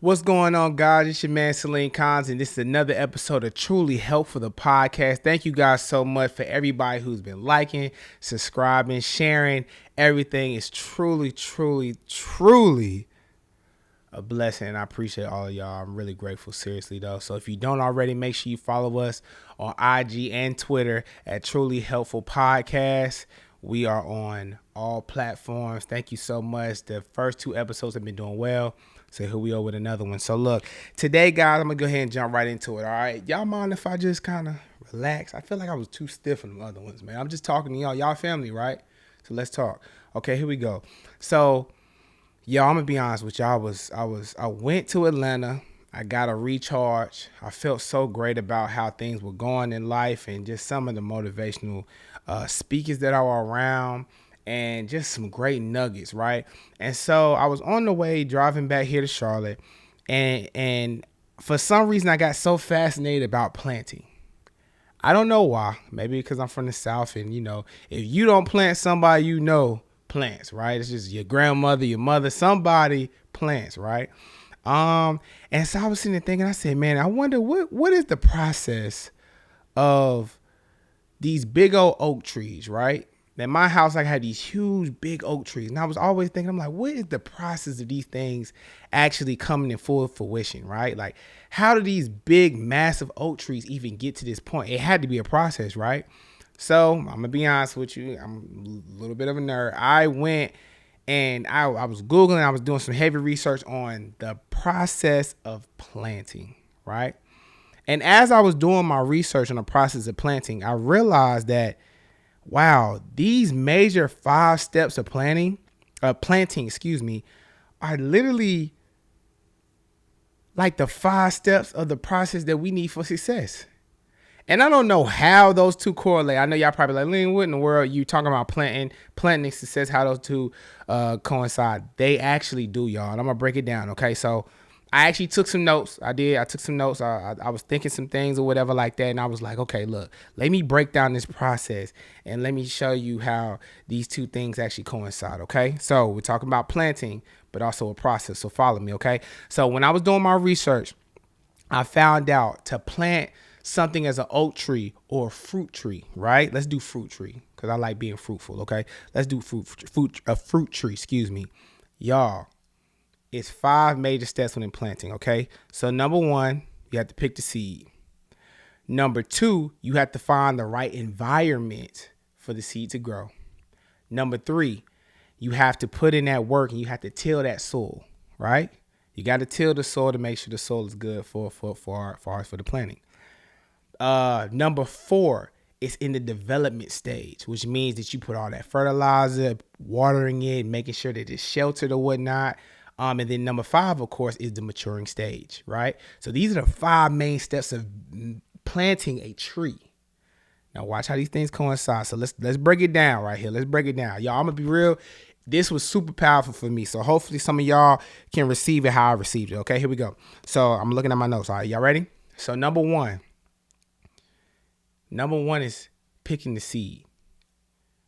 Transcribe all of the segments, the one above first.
What's going on, guys? It's your man, Celine Collins, and this is another episode of Truly Helpful, the podcast. Thank you guys so much for everybody who's been liking, subscribing, sharing. Everything is truly a blessing, and I appreciate all of y'all. I'm really grateful, seriously, though. So if you don't already, make sure you follow us on IG and Twitter at Truly Helpful Podcast. We are on all platforms. Thank you so much. The first 2 episodes have been doing well. So here we are with another one. So look, today, guys, I'm going to go ahead and jump right into it, all right? Y'all mind if I just kind of relax? I feel like I was too stiff in the other ones, man. I'm just talking to y'all. Y'all family, right? So let's talk. Okay, here we go. So, y'all, I'm going to be honest with y'all. I went to Atlanta. I got a recharge. I felt so great about how things were going in life and just some of the motivational speakers that are around. And just some great nuggets, right? And so I was on the way driving back here to Charlotte, and for some reason I got so fascinated about planting. I don't know why. Maybe because I'm from the South, and if you don't plant, somebody plants, right? It's just your grandmother, your mother, somebody plants, right? And so I was sitting there thinking, I said, man, I wonder what is the process of these big old oak trees, right? In my house, I had these huge, big oak trees. And I was always thinking, I'm like, what is the process of these things actually coming in full fruition, right? Like, how do these big, massive oak trees even get to this point? It had to be a process, right? So I'm going to be honest with you. I'm a little bit of a nerd. I went and I was Googling. I was doing some heavy research on the process of planting, right? And as I was doing my research on the process of planting, I realized that wow, these major 5 steps of planting, are literally like the 5 steps of the process that we need for success. And I don't know how those two correlate. I know y'all probably like, Lean, what in the world you talking about planting and success, how those two coincide? They actually do, y'all. And I'm going to break it down, okay? So I actually took some notes. I took some notes. I was thinking some things or whatever like that. And I was like, okay, look, let me break down this process and let me show you how these two things actually coincide. Okay. So we're talking about planting, but also a process. So follow me. Okay. So when I was doing my research, I found out to plant something as an oak tree or a fruit tree, right? Let's do fruit tree because I like being fruitful. Okay. Let's do a fruit tree. Y'all. It's 5 major steps when planting, okay? So number 1, you have to pick the seed. Number 2, you have to find the right environment for the seed to grow. Number 3, you have to put in that work and you have to till that soil, right? You got to till the soil to make sure the soil is good for the planting. Number 4, it's in the development stage, which means that you put all that fertilizer, watering it, making sure that it's sheltered or whatnot. And then number 5, of course, is the maturing stage, right? So these are the 5 main steps of planting a tree. Now watch how these things coincide. So let's break it down right here. Let's break it down. Y'all, I'm gonna be real. This was super powerful for me. So hopefully some of y'all can receive it how I received it. Okay, here we go. So I'm looking at my notes. All right, y'all ready? So number one is picking the seed.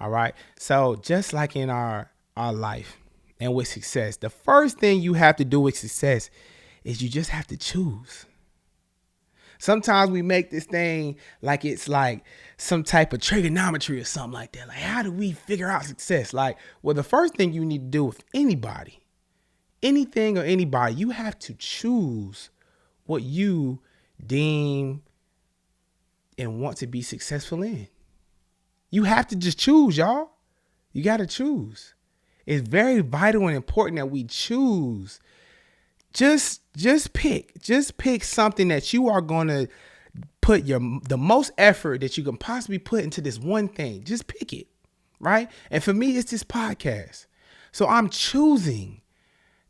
All right. So just like in our life, and with success, the first thing you have to do with success is you just have to choose. Sometimes we make this thing like it's like some type of trigonometry or something like that. Like, how do we figure out success? Like, well, the first thing you need to do with anything or anybody, you have to choose what you deem and want to be successful in. You have to just choose, y'all. You got to choose. It's very vital and important that we choose. Just pick something that you are going to put the most effort that you can possibly put into this one thing. Just pick it, right? And for me, it's this podcast. So I'm choosing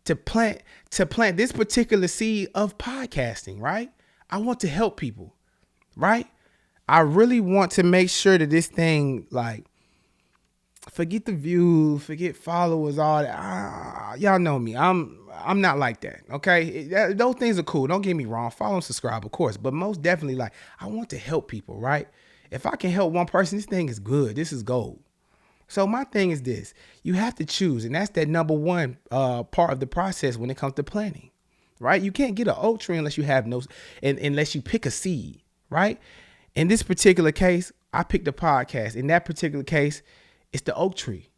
to plant this particular seed of podcasting, right? I want to help people, right? I really want to make sure that this thing, like, forget the views, forget followers, all that. Y'all know me. I'm not like that. Okay. Those things are cool. Don't get me wrong. Follow and subscribe, of course. But most definitely, like, I want to help people, right? If I can help one person, this thing is good. This is gold. So my thing is this. You have to choose. And that's that number one part of the process when it comes to planning. right? You can't get an oak tree unless you have no, unless you pick a seed, right? In this particular case, I picked a podcast. In that particular case, it's the oak tree.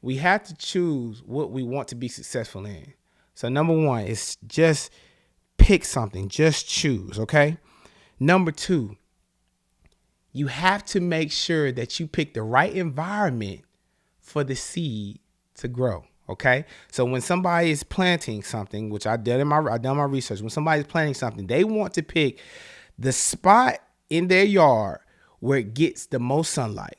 We have to choose what we want to be successful in. So number one is just pick something, just choose, okay? Number two, you have to make sure that you pick the right environment for the seed to grow. Okay. So when somebody is planting something, which I done my research, when somebody's planting something, they want to pick the spot in their yard where it gets the most sunlight.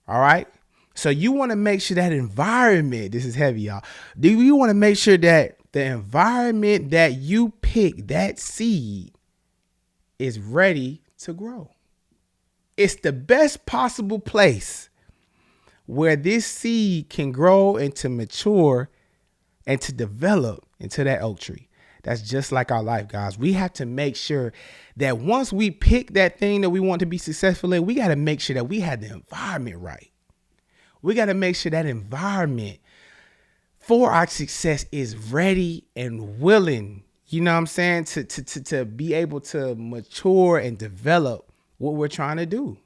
All right. So you want to make sure that environment, this is heavy, y'all. Do you want to make sure that the environment that you pick, that seed, is ready to grow? It's the best possible place where this seed can grow and to mature and to develop into that oak tree. That's just like our life, guys. We have to make sure that once we pick that thing that we want to be successful in, we got to make sure that we have the environment right. We got to make sure that environment for our success is ready and willing, you know what I'm saying, to be able to mature and develop what we're trying to do.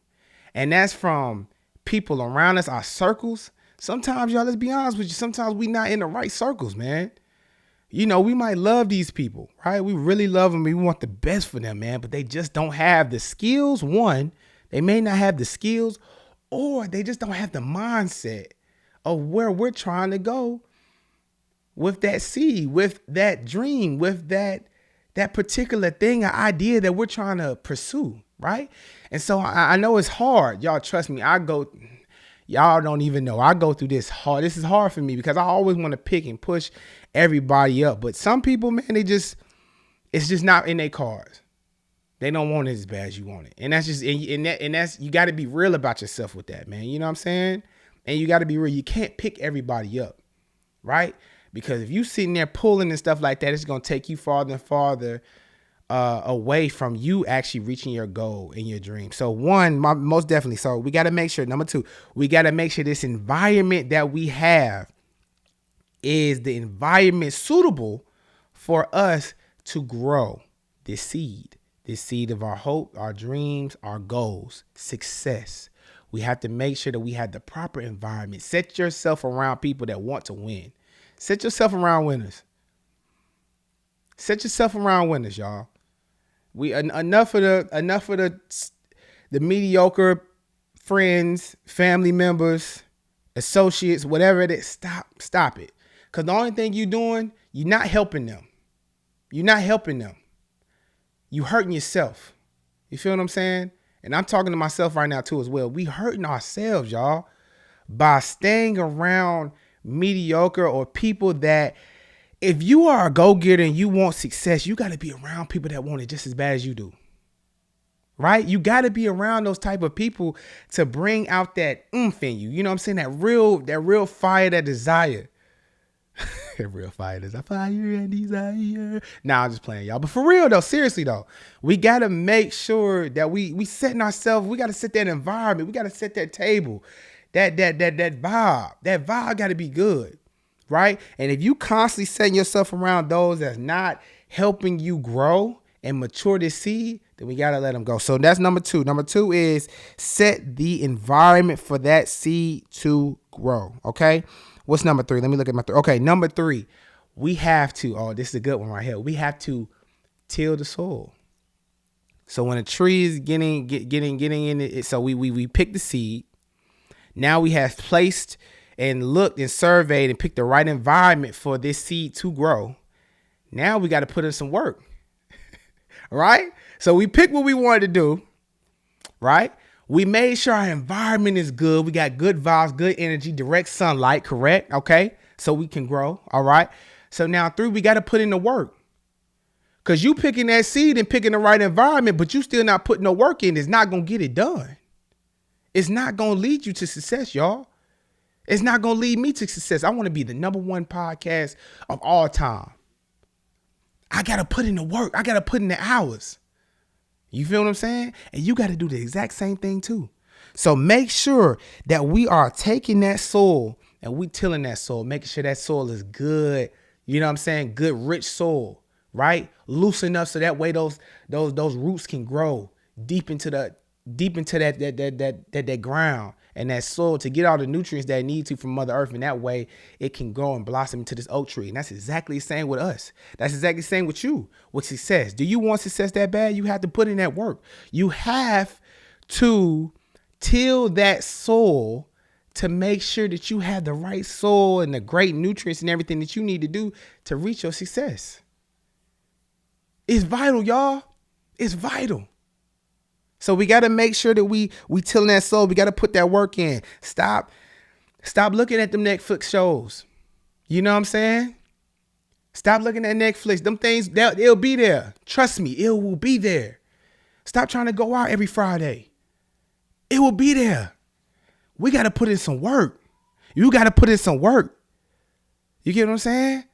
And that's from people around us, our circles. Sometimes, y'all, let's be honest with you, sometimes we not in the right circles, man. You know, we might love these people, right? We really love them. We want the best for them, man, but they just don't have the skills. One, they may not have the skills, or they just don't have the mindset of where we're trying to go with that seed, with that dream, with that particular thing, an idea that we're trying to pursue, right? And so I know it's hard. Y'all, trust me, y'all don't even know. I go through this hard. This is hard for me because I always want to pick and push everybody up. But some people, man, it's just not in their cards. They don't want it as bad as you want it. And that's just, and that's, you got to be real about yourself with that, man. You know what I'm saying? And you got to be real. You can't pick everybody up, right? Because if you sitting there pulling and stuff like that, it's going to take you farther and farther away from you actually reaching your goal and your dream. So most definitely. So we got to make sure, number two, we got to make sure this environment that we have is the environment suitable for us to grow this seed of our hope, our dreams, our goals, success. We have to make sure that we have the proper environment. Set yourself around people that want to win. Set yourself around winners. Set yourself around winners, y'all. We enough of the mediocre friends, family members, associates, whatever it is. Stop it. Because the only thing you're doing, you're not helping them. You're not helping them. You hurting yourself. You feel what I'm saying? And I'm talking to myself right now too as well. We hurting ourselves, y'all, by staying around mediocre or people that, if you are a go-getter and you want success, you got to be around people that want it just as bad as you do. Right? You got to be around those type of people to bring out that oomph in you. You know what I'm saying? That real fire, that desire. Real fire, there's a fire and desire. Nah, I'm just playing, y'all. But for real though, seriously though, we got to make sure that we setting ourselves, we got to set that environment. We got to set that table, that vibe. That vibe got to be good. Right? And if you constantly setting yourself around those that's not helping you grow and mature this seed, then we got to let them go. So that's number two. Number two is set the environment for that seed to grow. Okay. What's number three? Let me look at my three. Okay. Number three, we have to, this is a good one right here. We have to till the soil. So when a tree is getting in it, so we pick the seed. Now we have placed and looked and surveyed and picked the right environment for this seed to grow. Now we got to put in some work, right? So we picked what we wanted to do, right? We made sure our environment is good. We got good vibes, good energy, direct sunlight, correct? Okay, so we can grow, all right? So now three, we got to put in the work. Because you picking that seed and picking the right environment, but you still not putting no work in, it's not going to get it done. It's not going to lead you to success, y'all. It's not going to lead me to success. I want to be the number one podcast of all time. I got to put in the work. I got to put in the hours. You feel what I'm saying? And you got to do the exact same thing too. So make sure that we are taking that soil and we tilling that soil, making sure that soil is good. You know what I'm saying? Good, rich soil right? Loosen up so that way those roots can grow deep into that ground and that soil to get all the nutrients that it needs to from Mother Earth, and that way it can grow and blossom into this oak tree. And that's exactly the same with us. That's exactly the same with you, with success. Do you want success that bad? You have to put in that work. You have to till that soil to make sure that you have the right soil and the great nutrients and everything that you need to do to reach your success. It's vital, y'all. It's vital. So we got to make sure that we tilling that soul. We got to put that work in. Stop looking at them Netflix shows. You know what I'm saying? Stop looking at Netflix. Them things, it'll be there. Trust me, it will be there. Stop trying to go out every Friday. It will be there. We got to put in some work. You got to put in some work. You get what I'm saying?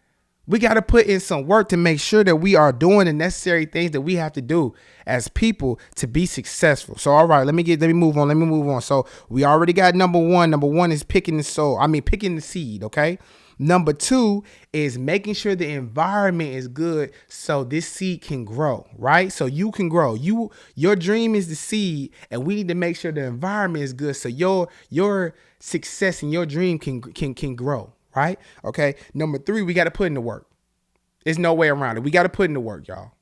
We got to put in some work to make sure that we are doing the necessary things that we have to do as people to be successful. So, all right, let me move on. So we already got number one. Number one is picking the seed. Okay. Number two is making sure the environment is good so this seed can grow, right? So you can grow. Your dream is the seed, and we need to make sure the environment is good so your success and your dream can grow. Right? Okay. Number three, we got to put in the work. There's no way around it. We got to put in the work, y'all.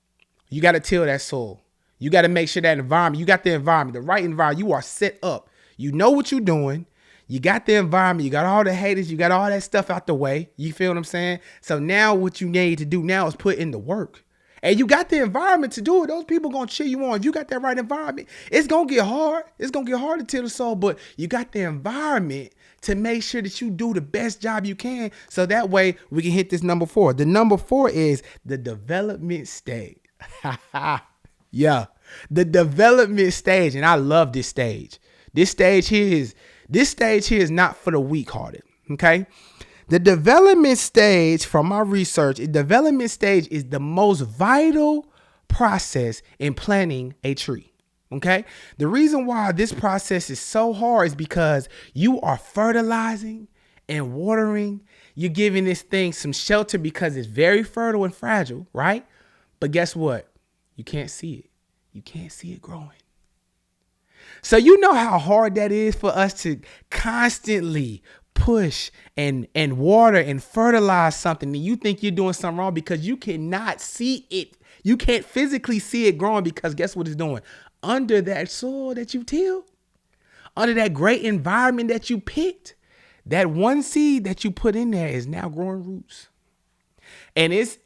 You got to till that soil. You got to make sure that environment, you got the environment, the right environment. You are set up. You know what you're doing. You got the environment. You got all the haters. You got all that stuff out the way. You feel what I'm saying? So now what you need to do now is put in the work. And you got the environment to do it. Those people going to cheer you on. If you got that right environment, it's going to get hard. It's going to get hard to till the soul, but you got the environment to make sure that you do the best job you can. So that way we can hit this number four. The number four is the development stage. Yeah, the development stage. And I love this stage. This stage here is not for the weak-hearted. Okay. The development stage, from my research, the development stage is the most vital process in planting a tree. Okay. The reason why this process is so hard is because you are fertilizing and watering. You're giving this thing some shelter because it's very fertile and fragile, right? But guess what? You can't see it. You can't see it growing. So you know how hard that is for us to constantly push and water and fertilize something, and you think you're doing something wrong because you cannot see it. You can't physically see it growing because guess what it's doing? Under that soil that you tilled, under that great environment that you picked, that one seed that you put in there is now growing roots. And it's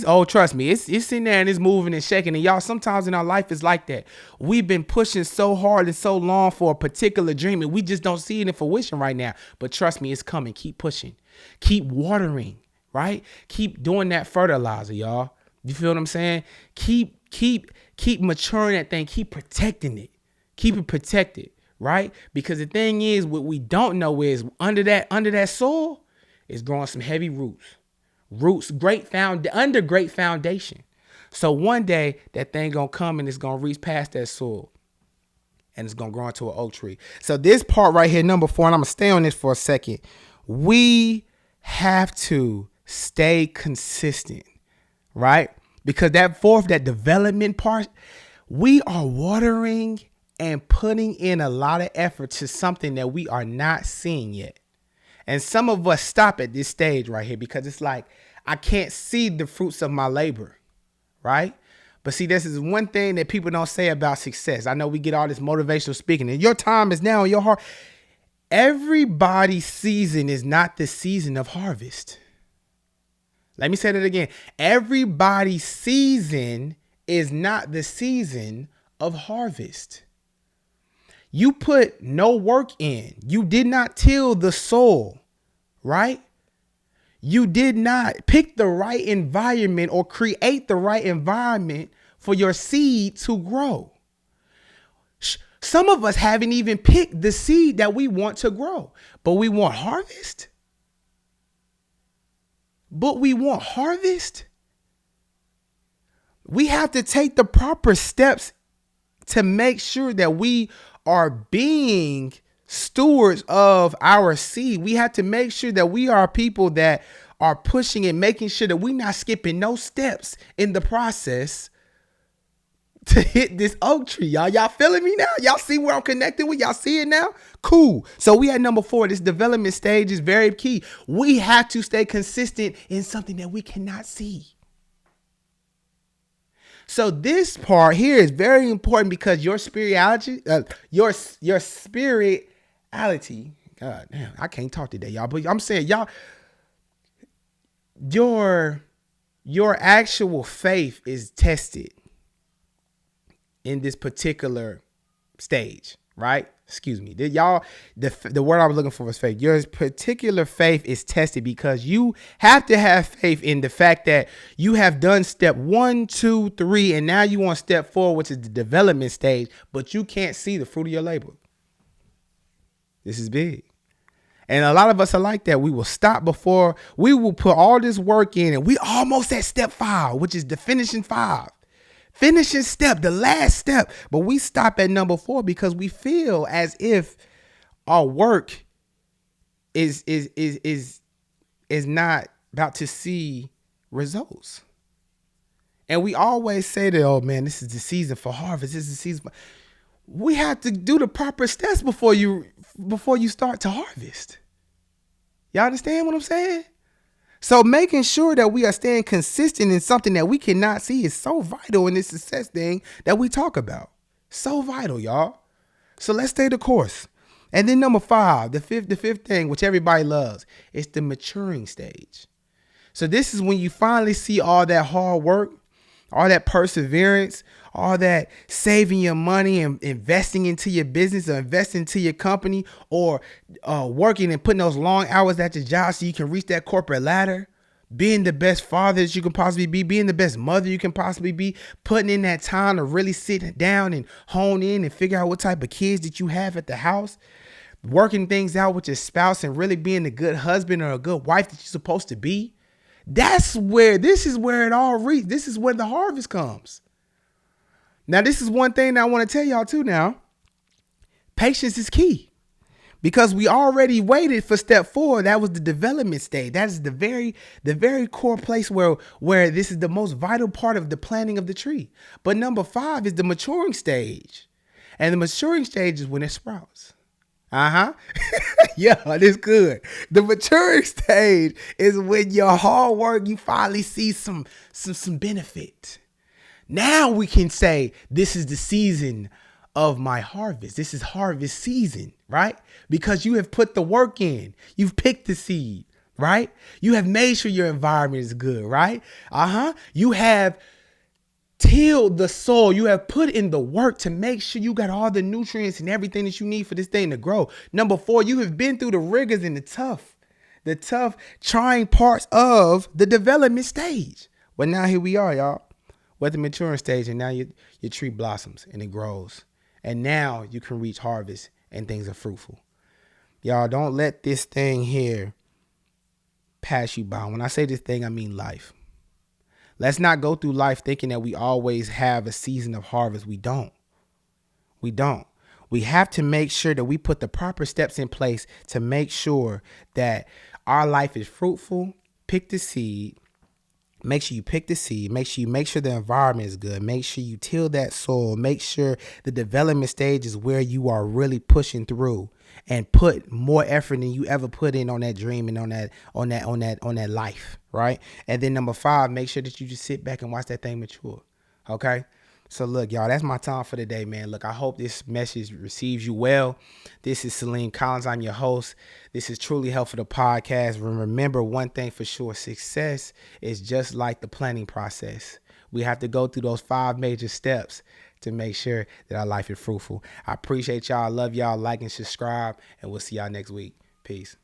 oh, trust me, it's in there and it's moving and shaking. And y'all, sometimes in our life it's like that. We've been pushing so hard and so long for a particular dream, and we just don't see it in fruition right now. But trust me, it's coming. Keep pushing, keep watering, right? Keep doing that fertilizer, y'all. You feel what I'm saying? Keep maturing that thing. Keep protecting it. Keep it protected, right? Because the thing is, what we don't know is under that soil is growing some heavy roots. Under great foundation. So one day that thing gonna come and it's gonna reach past that soil and it's gonna grow into an oak tree. So this part right here, number four, and I'm gonna stay on this for a second. We have to stay consistent, right? Because that development part, we are watering and putting in a lot of effort to something that we are not seeing yet. And some of us stop at this stage right here because it's like, I can't see the fruits of my labor, right? But see, this is one thing that people don't say about success. I know we get all this motivational speaking, and your time is now in your heart. Everybody's season is not the season of harvest. Let me say that again. Everybody's season is not the season of harvest. You put no work in. You did not till the soil, right? You did not pick the right environment or create the right environment for your seed to grow. Some of us haven't even picked the seed that we want to grow, but we want harvest. We have to take the proper steps to make sure that we are being stewards of our seed. We have to make sure that we are people that are pushing and making sure that we're not skipping no steps in the process to hit this oak tree, y'all. Y'all feeling me now? Y'all see where I'm connected with? Y'all see it now? Cool. So we at number 4. This development stage is very key. We have to stay consistent in something that we cannot see. So this part here is very important because your spirituality, your spirituality. God damn, I can't talk today, y'all. But I'm saying, y'all, your actual faith is tested in this particular stage, right? Excuse me. The word I was looking for was faith. Your particular faith is tested because you have to have faith in the fact that you have done step 1, 2, 3, and now you on step 4, which is the development stage, but you can't see the fruit of your labor. This is big. And a lot of us are like that. We will stop before we will put all this work in, and we almost at step 5, which is the finishing 5. Finishing step, the last step. But we stop at number 4 because we feel as if our work is not about to see results. And we always say that, oh man, this is the season for harvest. This is the season. We have to do the proper steps before you start to harvest. Y'all understand what I'm saying? So making sure that we are staying consistent in something that we cannot see is so vital in this success thing that we talk about. So vital, y'all. So let's stay the course. And then number 5, the fifth thing, which everybody loves, is the maturing stage. So this is when you finally see all that hard work, all that perseverance, all that saving your money and investing into your business or investing into your company or working and putting those long hours at your job so you can reach that corporate ladder, being the best father that you can possibly be, being the best mother you can possibly be, putting in that time to really sit down and hone in and figure out what type of kids that you have at the house, working things out with your spouse and really being a good husband or a good wife that you're supposed to be. This is where it all reaches. This is where the harvest comes. Now, this is one thing that I want to tell y'all too now. Patience is key because we already waited for step 4. That was the development stage. That is the very core place where this is the most vital part of the planting of the tree. But number 5 is the maturing stage. And the maturing stage is when it sprouts. Yeah, that's good. The maturing stage is when your hard work, you finally see some benefit. Now we can say this is the season of my harvest. This is harvest season, right? Because you have put the work in. You've picked the seed, right? You have made sure your environment is good, right? You have tilled the soil. You have put in the work to make sure you got all the nutrients and everything that you need for this thing to grow. Number 4, you have been through the rigors and the tough trying parts of the development stage. But now here we are, y'all. We're at the maturing stage, and now your tree blossoms and it grows. And now you can reach harvest and things are fruitful. Y'all, don't let this thing here pass you by. When I say this thing, I mean life. Let's not go through life thinking that we always have a season of harvest. We don't. We have to make sure that we put the proper steps in place to make sure that our life is fruitful. Pick the seed. Make sure you pick the seed. Make sure the environment is good. Make sure you till that soil. Make sure the development stage is where you are really pushing through and put more effort than you ever put in on that dream and on that life, right? And then number 5, make sure that you just sit back and watch that thing mature. Okay? So look, y'all, that's my time for today, man. Look, I hope this message receives you well. This is Salim Collins. I'm your host. This is Truly Helpful, the podcast. Remember one thing for sure. Success is just like the planning process. We have to go through those 5 major steps to make sure that our life is fruitful. I appreciate y'all. I love y'all. Like and subscribe, and we'll see y'all next week. Peace.